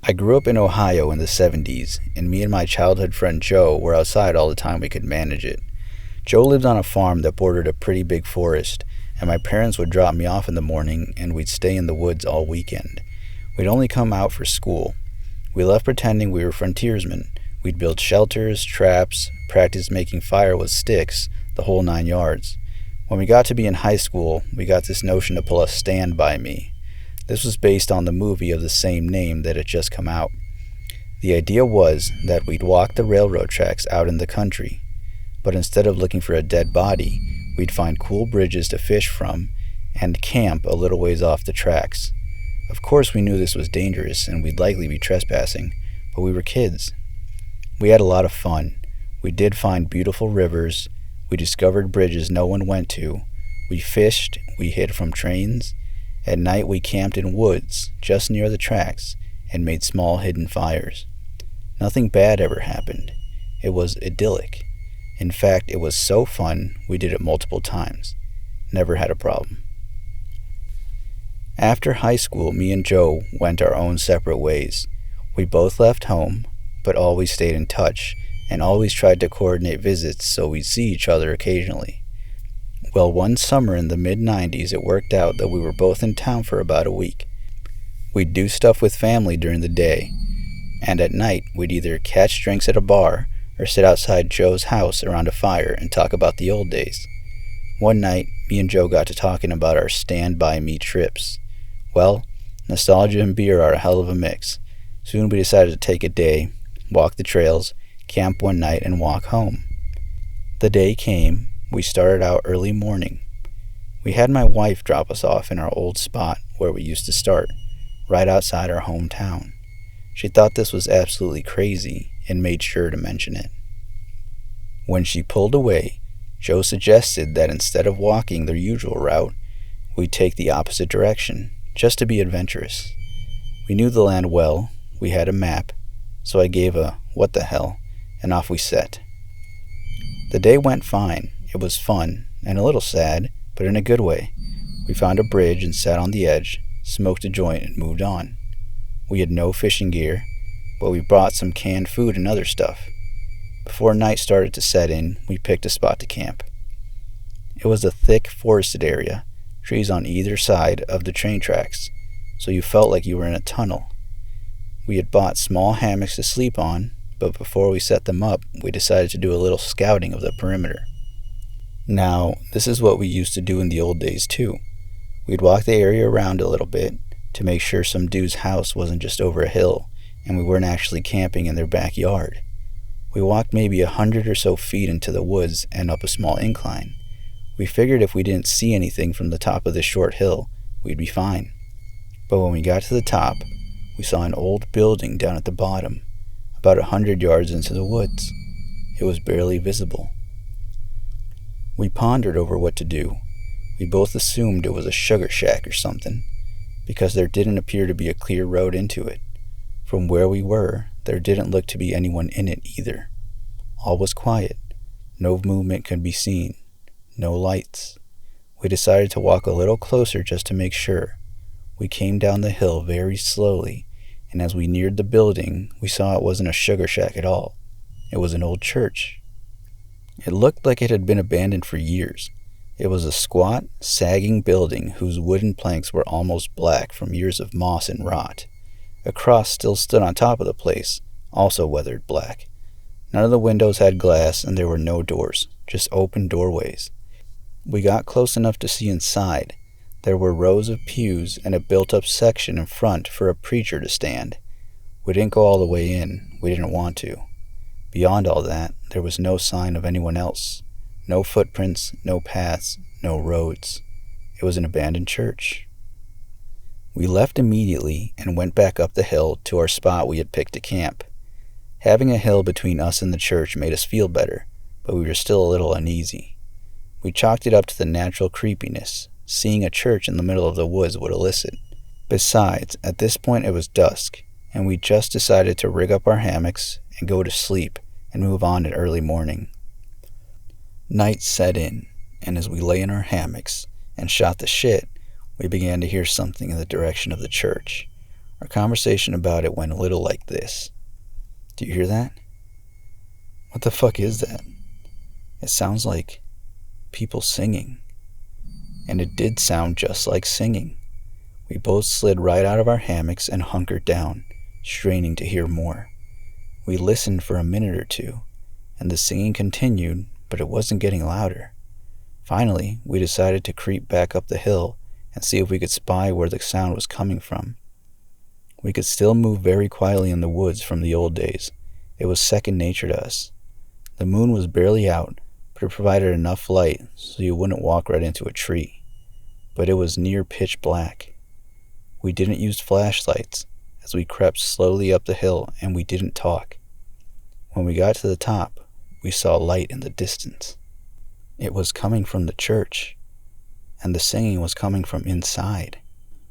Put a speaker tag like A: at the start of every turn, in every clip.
A: I grew up in Ohio in the 70s, and me and my childhood friend Joe were outside all the time we could manage it. Joe lived on a farm that bordered a pretty big forest, and my parents would drop me off in the morning and we'd stay in the woods all weekend. We'd only come out for school. We left pretending we were frontiersmen. We'd build shelters, traps, practice making fire with sticks, the whole 9 yards. When we got to be in high school, we got this notion to pull a Stand By Me. This was based on the movie of the same name that had just come out. The idea was that we'd walk the railroad tracks out in the country, but instead of looking for a dead body, we'd find cool bridges to fish from and camp a little ways off the tracks. Of course, we knew this was dangerous and we'd likely be trespassing, but we were kids. We had a lot of fun. We did find beautiful rivers. We discovered bridges no one went to. We fished. We hid from trains. At night, we camped in woods just near the tracks and made small hidden fires. Nothing bad ever happened. It was idyllic. In fact, it was so fun, we did it multiple times. Never had a problem. After high school, me and Joe went our own separate ways. We both left home, but always stayed in touch and always tried to coordinate visits so we'd see each other occasionally. Well, one summer in the mid-90s, it worked out that we were both in town for about a week. We'd do stuff with family during the day, and at night, we'd either catch drinks at a bar or sit outside Joe's house around a fire and talk about the old days. One night, me and Joe got to talking about our Stand By Me trips. Well, nostalgia and beer are a hell of a mix. Soon we decided to take a day, walk the trails, camp one night, and walk home. The day came. We started out early morning. We had my wife drop us off in our old spot where we used to start, right outside our hometown. She thought this was absolutely crazy and made sure to mention it. When she pulled away, Joe suggested that instead of walking the usual route, we take the opposite direction, just to be adventurous. We knew the land well, we had a map, so I gave a "what the hell," and off we set. The day went fine. It was fun, and a little sad, but in a good way. We found a bridge and sat on the edge, smoked a joint, and moved on. We had no fishing gear, but we brought some canned food and other stuff. Before night started to set in, we picked a spot to camp. It was a thick, forested area, trees on either side of the train tracks, so you felt like you were in a tunnel. We had bought small hammocks to sleep on, but before we set them up, we decided to do a little scouting of the perimeter. Now, this is what we used to do in the old days too. We'd walk the area around a little bit to make sure some dude's house wasn't just over a hill and we weren't actually camping in their backyard. We walked maybe 100 or so feet into the woods and up a small incline. We figured if we didn't see anything from the top of this short hill, we'd be fine. But when we got to the top, we saw an old building down at the bottom, about 100 yards into the woods. It was barely visible. We pondered over what to do. We both assumed it was a sugar shack or something, because there didn't appear to be a clear road into it. From where we were, there didn't look to be anyone in it either. All was quiet. No movement could be seen. No lights. We decided to walk a little closer just to make sure. We came down the hill very slowly, and as we neared the building, we saw it wasn't a sugar shack at all. It was an old church. It looked like it had been abandoned for years. It was a squat, sagging building whose wooden planks were almost black from years of moss and rot. A cross still stood on top of the place, also weathered black. None of the windows had glass and there were no doors, just open doorways. We got close enough to see inside. There were rows of pews and a built-up section in front for a preacher to stand. We didn't go all the way in. We didn't want to. Beyond all that, there was no sign of anyone else. No footprints, no paths, no roads. It was an abandoned church. We left immediately and went back up the hill to our spot we had picked to camp. Having a hill between us and the church made us feel better, but we were still a little uneasy. We chalked it up to the natural creepiness. Seeing a church in the middle of the woods would elicit. Besides, at this point it was dusk, and we just decided to rig up our hammocks and go to sleep and move on at early morning. Night set in, and as we lay in our hammocks and shot the shit, we began to hear something in the direction of the church. Our conversation about it went a little like this. Do you hear that? What the fuck is that? It sounds like people singing. And it did sound just like singing. We both slid right out of our hammocks and hunkered down, straining to hear more. We listened for a minute or two, and the singing continued, but it wasn't getting louder. Finally, we decided to creep back up the hill and see if we could spy where the sound was coming from. We could still move very quietly in the woods from the old days. It was second nature to us. The moon was barely out, but it provided enough light so you wouldn't walk right into a tree. But it was near pitch black. We didn't use flashlights as we crept slowly up the hill, and we didn't talk. When we got to the top, we saw light in the distance. It was coming from the church, and the singing was coming from inside.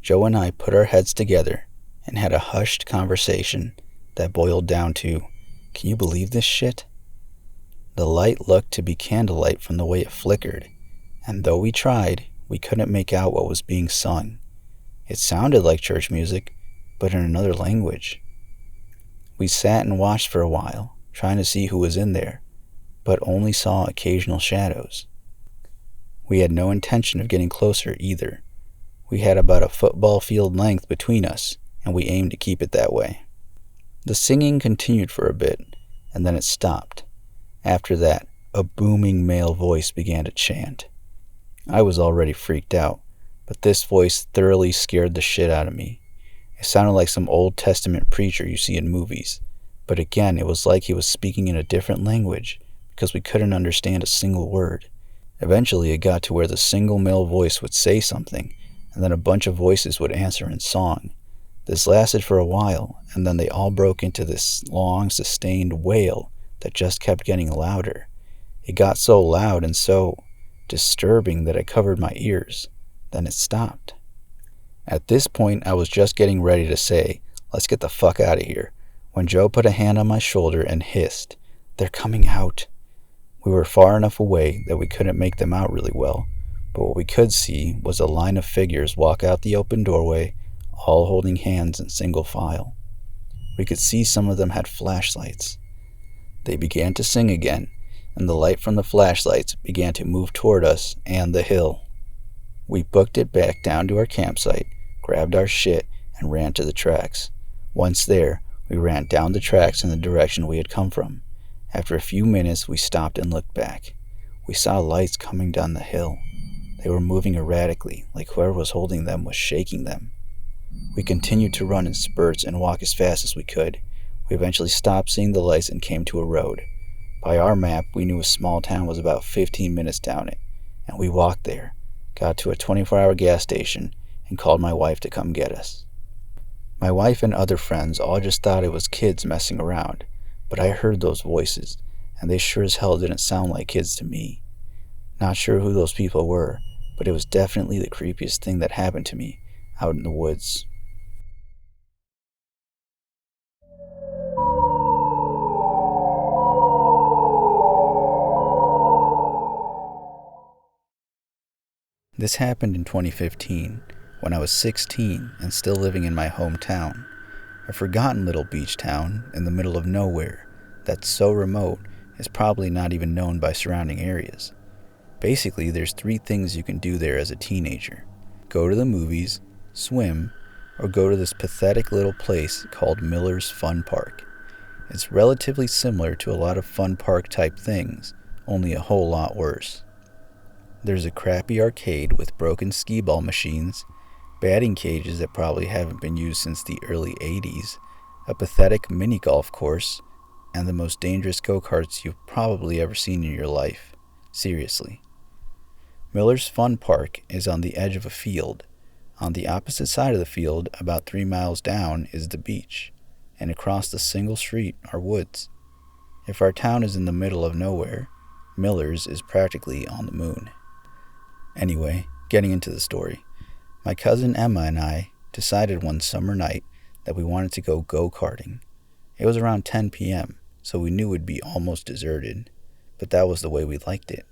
A: Joe and I put our heads together and had a hushed conversation that boiled down to, can you believe this shit? The light looked to be candlelight from the way it flickered, and though we tried, we couldn't make out what was being sung. It sounded like church music, but in another language. We sat and watched for a while, trying to see who was in there, but only saw occasional shadows. We had no intention of getting closer either. We had about a football field length between us, and we aimed to keep it that way. The singing continued for a bit, and then it stopped. After that, a booming male voice began to chant. I was already freaked out, but this voice thoroughly scared the shit out of me. It sounded like some Old Testament preacher you see in movies, but again, it was like he was speaking in a different language because we couldn't understand a single word. Eventually, it got to where the single male voice would say something, and then a bunch of voices would answer in song. This lasted for a while, and then they all broke into this long, sustained wail that just kept getting louder. It got so loud and so disturbing that I covered my ears. Then it stopped. At this point, I was just getting ready to say, let's get the fuck out of here, when Joe put a hand on my shoulder and hissed, they're coming out. We were far enough away that we couldn't make them out really well, but what we could see was a line of figures walk out the open doorway, all holding hands in single file. We could see some of them had flashlights. They began to sing again, and the light from the flashlights began to move toward us and the hill. We booked it back down to our campsite, grabbed our shit, and ran to the tracks. Once there, we ran down the tracks in the direction we had come from. After a few minutes, we stopped and looked back. We saw lights coming down the hill. They were moving erratically, like whoever was holding them was shaking them. We continued to run in spurts and walk as fast as we could. We eventually stopped seeing the lights and came to a road. By our map, we knew a small town was about 15 minutes down it, and we walked there, got to a 24-hour gas station, and called my wife to come get us. My wife and other friends all just thought it was kids messing around, but I heard those voices, and they sure as hell didn't sound like kids to me. Not sure who those people were, but it was definitely the creepiest thing that happened to me out in the woods. This happened in 2015, when I was 16 and still living in my hometown, a forgotten little beach town in the middle of nowhere that's so remote it's probably not even known by surrounding areas. Basically, there's 3 things you can do there as a teenager: go to the movies, swim, or go to this pathetic little place called Miller's Fun Park. It's relatively similar to a lot of fun park type things, only a whole lot worse. There's a crappy arcade with broken skee-ball machines, batting cages that probably haven't been used since the early 80s, a pathetic mini-golf course, and the most dangerous go-karts you've probably ever seen in your life. Seriously. Miller's Fun Park is on the edge of a field. On the opposite side of the field, about 3 miles down, is the beach, and across the single street are woods. If our town is in the middle of nowhere, Miller's is practically on the moon. Anyway, getting into the story. My cousin Emma and I decided one summer night that we wanted to go go-karting. It was around 10 p.m., so we knew it would be almost deserted, but that was the way we liked it.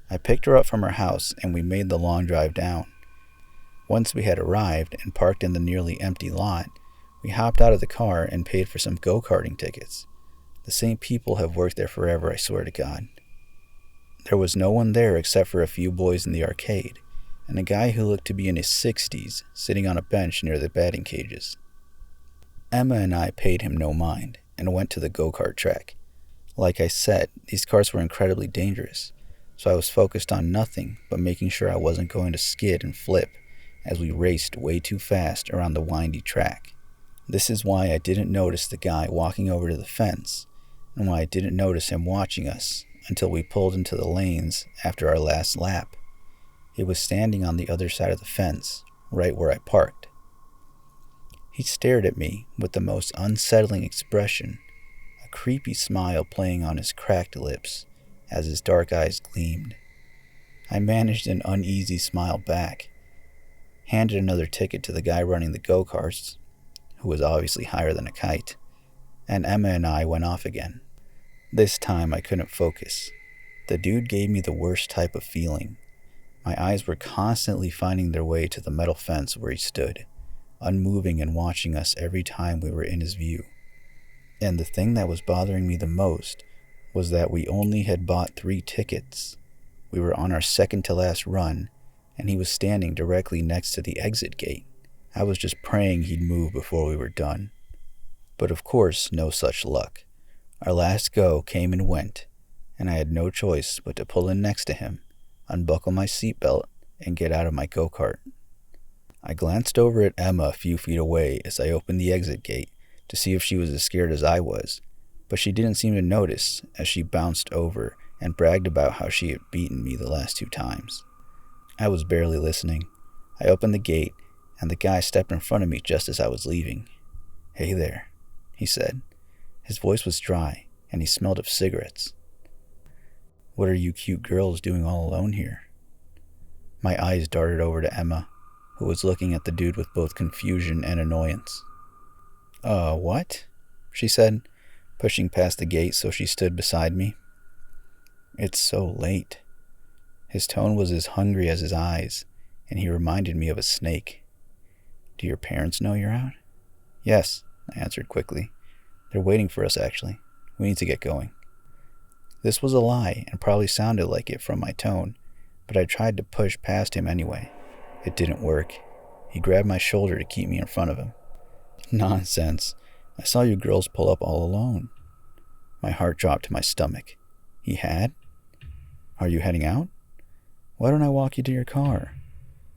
A: I picked her up from her house and we made the long drive down. Once we had arrived and parked in the nearly empty lot, we hopped out of the car and paid for some go-karting tickets. The same people have worked there forever, I swear to God. There was no one there except for a few boys in the arcade, and a guy who looked to be in his 60s sitting on a bench near the batting cages. Emma and I paid him no mind and went to the go-kart track. Like I said, these cars were incredibly dangerous, so I was focused on nothing but making sure I wasn't going to skid and flip as we raced way too fast around the windy track. This is why I didn't notice the guy walking over to the fence, and why I didn't notice him watching us until we pulled into the lanes after our last lap. He was standing on the other side of the fence, right where I parked. He stared at me with the most unsettling expression, a creepy smile playing on his cracked lips as his dark eyes gleamed. I managed an uneasy smile back, handed another ticket to the guy running the go-karts, who was obviously higher than a kite, and Emma and I went off again. This time I couldn't focus. The dude gave me the worst type of feeling. My eyes were constantly finding their way to the metal fence where he stood, unmoving and watching us every time we were in his view. And the thing that was bothering me the most was that we only had bought 3 tickets. We were on our second to last run, and he was standing directly next to the exit gate. I was just praying he'd move before we were done. But of course, no such luck. Our last go came and went, and I had no choice but to pull in next to him, unbuckle my seatbelt, and get out of my go-kart. I glanced over at Emma a few feet away as I opened the exit gate to see if she was as scared as I was, but she didn't seem to notice as she bounced over and bragged about how she had beaten me the last 2 times. I was barely listening. I opened the gate, and the guy stepped in front of me just as I was leaving. "Hey there," he said. His voice was dry, and he smelled of cigarettes. "What are you cute girls doing all alone here?" My eyes darted over to Emma, who was looking at the dude with both confusion and annoyance. What?" she said, pushing past the gate so she stood beside me. "It's so late." His tone was as hungry as his eyes, and he reminded me of a snake. "Do your parents know you're out?" "Yes," I answered quickly. "They're waiting for us, actually. We need to get going." This was a lie and probably sounded like it from my tone, but I tried to push past him anyway. It didn't work. He grabbed my shoulder to keep me in front of him. "Nonsense. I saw you girls pull up all alone." My heart dropped to my stomach. He had? "Are you heading out?" "Why don't I walk you to your car?"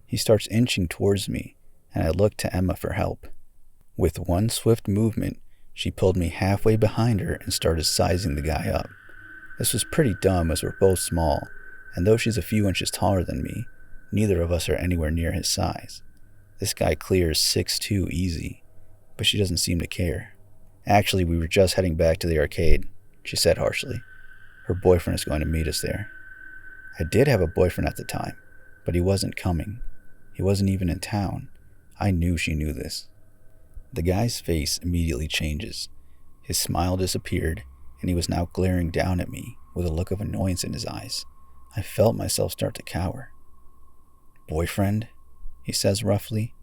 A: He starts inching towards me, and I look to Emma for help. With one swift movement, she pulled me halfway behind her and started sizing the guy up. This was pretty dumb as we're both small, and though she's a few inches taller than me, neither of us are anywhere near his size. This guy clears 6'2" easy, but she doesn't seem to care. "Actually, we were just heading back to the arcade," she said harshly. "Her boyfriend is going to meet us there." I did have a boyfriend at the time, but he wasn't coming. He wasn't even in town. I knew she knew this. The guy's face immediately changes. His smile disappeared, and he was now glaring down at me with a look of annoyance in his eyes. I felt myself start to cower. "Boyfriend?" he says roughly.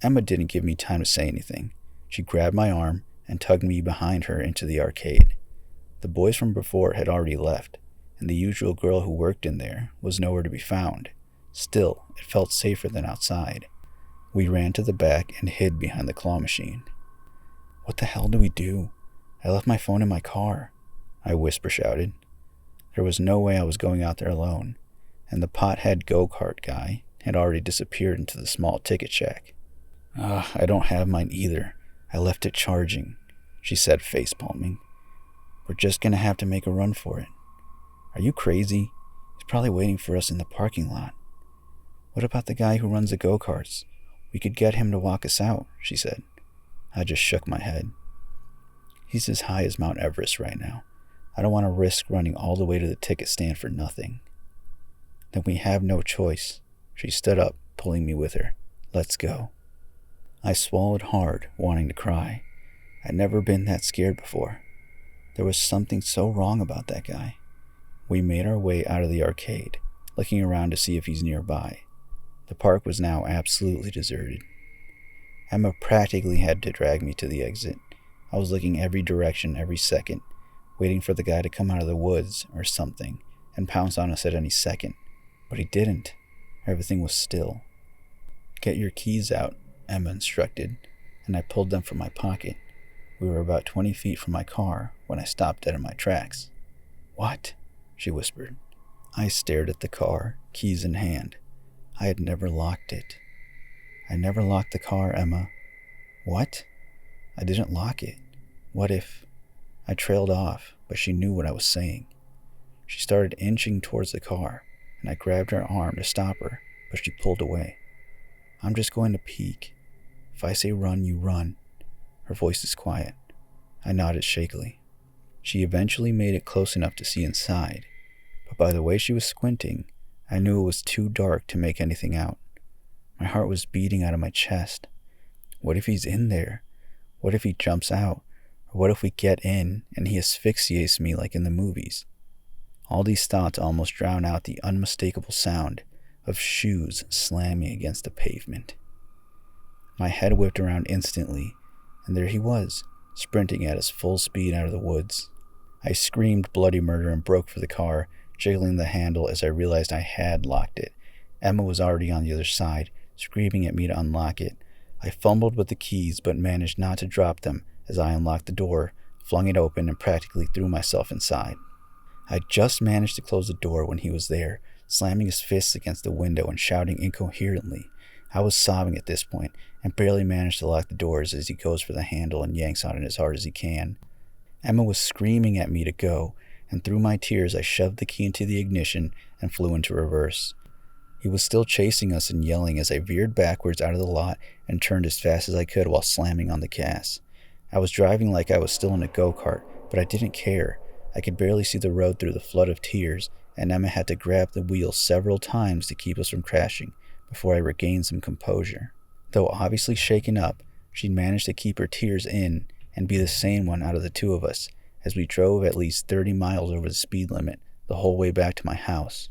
A: Emma didn't give me time to say anything. She grabbed my arm and tugged me behind her into the arcade. The boys from before had already left, and the usual girl who worked in there was nowhere to be found. Still, it felt safer than outside. We ran to the back and hid behind the claw machine. "What the hell do we do? I left my phone in my car," I whisper shouted. There was no way I was going out there alone, and the pothead go-kart guy had already disappeared into the small ticket shack. "I don't have mine either. I left it charging," she said, face-palming. "We're just gonna have to make a run for it." "Are you crazy? He's probably waiting for us in the parking lot." "What about the guy who runs the go-karts? We could get him to walk us out," she said. I just shook my head. "He's as high as Mount Everest right now. I don't want to risk running all the way to the ticket stand for nothing." "Then we have no choice." She stood up, pulling me with her. "Let's go." I swallowed hard, wanting to cry. I'd never been that scared before. There was something so wrong about that guy. We made our way out of the arcade, looking around to see if he's nearby. The park was now absolutely deserted. Emma practically had to drag me to the exit. I was looking every direction every second, waiting for the guy to come out of the woods or something and pounce on us at any second. But he didn't. Everything was still. "Get your keys out," Emma instructed, and I pulled them from my pocket. We were about 20 feet from my car when I stopped dead in my tracks. "What?" she whispered. I stared at the car, keys in hand. I had never locked it. "I never locked the car, Emma." "What?" "I didn't lock it. What if—" I trailed off, but she knew what I was saying. She started inching towards the car, and I grabbed her arm to stop her, but she pulled away. "I'm just going to peek. If I say run, you run." Her voice is quiet. I nodded shakily. She eventually made it close enough to see inside, but by the way she was squinting, I knew it was too dark to make anything out. My heart was beating out of my chest. What if he's in there? What if he jumps out? Or what if we get in and he asphyxiates me like in the movies? All these thoughts almost drown out the unmistakable sound of shoes slamming against the pavement. My head whipped around instantly, and there he was, sprinting at us full speed out of the woods. I screamed bloody murder and broke for the car, jiggling the handle as I realized I had locked it. Emma was already on the other side, screaming at me to unlock it. I fumbled with the keys but managed not to drop them as I unlocked the door, flung it open, and practically threw myself inside. I just managed to close the door when he was there, slamming his fists against the window and shouting incoherently. I was sobbing at this point and barely managed to lock the doors as he goes for the handle and yanks on it as hard as he can. Emma was screaming at me to go, and through my tears I shoved the key into the ignition and flew into reverse. He was still chasing us and yelling as I veered backwards out of the lot and turned as fast as I could while slamming on the gas. I was driving like I was still in a go-kart, but I didn't care. I could barely see the road through the flood of tears, and Emma had to grab the wheel several times to keep us from crashing before I regained some composure. Though obviously shaken up, she'd managed to keep her tears in and be the sane one out of the two of us as we drove at least 30 miles over the speed limit the whole way back to my house.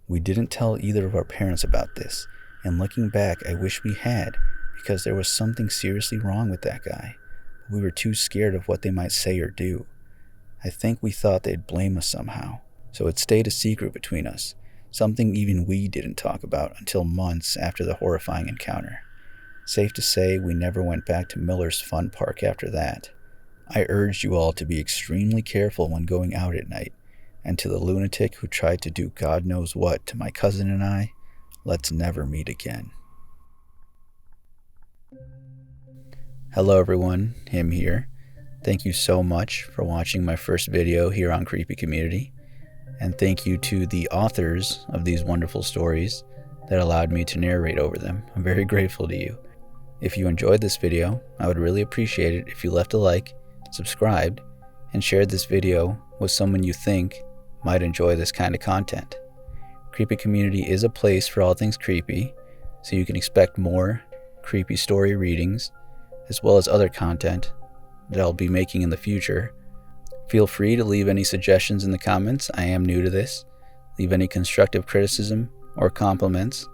A: We didn't tell either of our parents about this, and looking back, I wish we had, because there was something seriously wrong with that guy. We were too scared of what they might say or do. I think we thought they'd blame us somehow, so it stayed a secret between us, something even we didn't talk about until months after the horrifying encounter. Safe to say, we never went back to Miller's Fun Park after that. I urged you all to be extremely careful when going out at night, and to the lunatic who tried to do God knows what to my cousin and I, let's never meet again. Hello everyone, Him here. Thank you so much for watching my first video here on Creepy Community, and thank you to the authors of these wonderful stories that allowed me to narrate over them. I'm very grateful to you. If you enjoyed this video, I would really appreciate it if you left a like, subscribed, and shared this video with someone you think might enjoy this kind of content. Creepy Community is a place for all things creepy, so you can expect more creepy story readings, as well as other content that I'll be making in the future. Feel free to leave any suggestions in the comments. I am new to this. Leave any constructive criticism or compliments.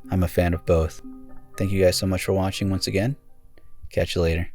A: I'm a fan of both. Thank you guys so much for watching once again. Catch you later.